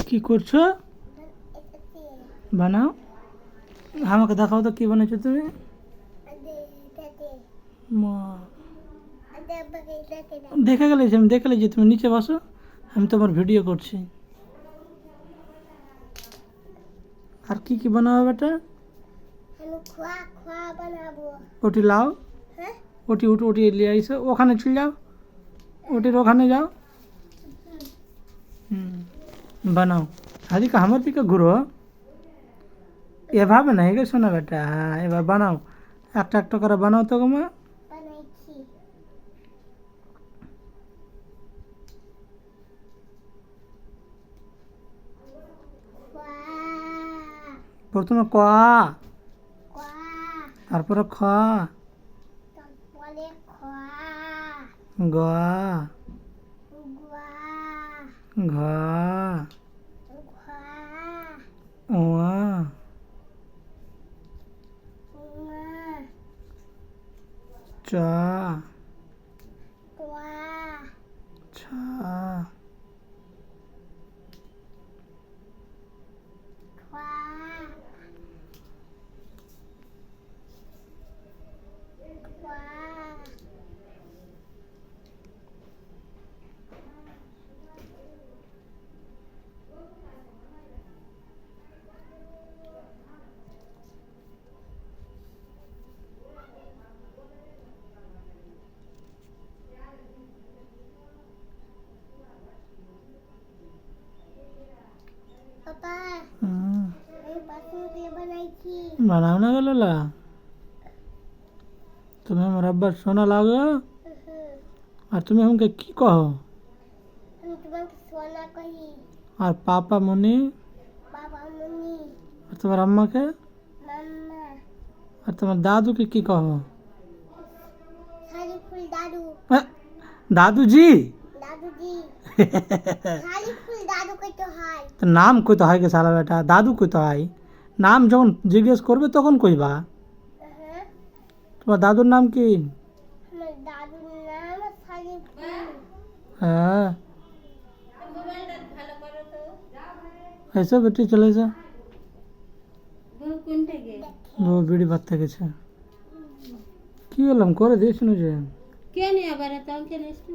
কি করছো? বানাও, আমাকে দেখাও তো কি বানাচ্ছো তুমি। মা, দেখে গেলে আমি দেখে যে তুমি নিচে বসো, আমি তোমার ভিডিও করছি। আর কি কি বানাবো বেটা? ওটি লাও, ওটি উঠে উঠে নিয়ে আইসো, ওখানে চলে যাও, ওটির ওখানে যাও। বানাও, হাদিকে আমার দিকে ঘুরো, এভাবে না গে শোনা বেটা, হ্যাঁ এবার বানাও, একটা একটা করে বানাও তো গো মা। প্রথমে ক, তারপরে খ, গ, ঘ, ঙ, চ, ছ, বানাও না গেল, তুমি আমার আব্বার সোনা লাগো, আর তুমি আমাকে কি কহ? আর পাপা মনি, আর তোমার আম্মাকে, আর তোমার দাদুকে কি কহ? দাদুজি। তো নাম কইতে হয় গে শালা বেটা, দাদু কইতে হয়, নাম যখন জিজ্ঞেস করবে তখন কইবা। তোমার দাদুর নাম কি? হ্যাঁ, এসো বেটি চলে এসো, বিড়ি ভাত গেছে। কি বললাম করে দিয়েছিল যে কেন আবার তাও কেন আসবি?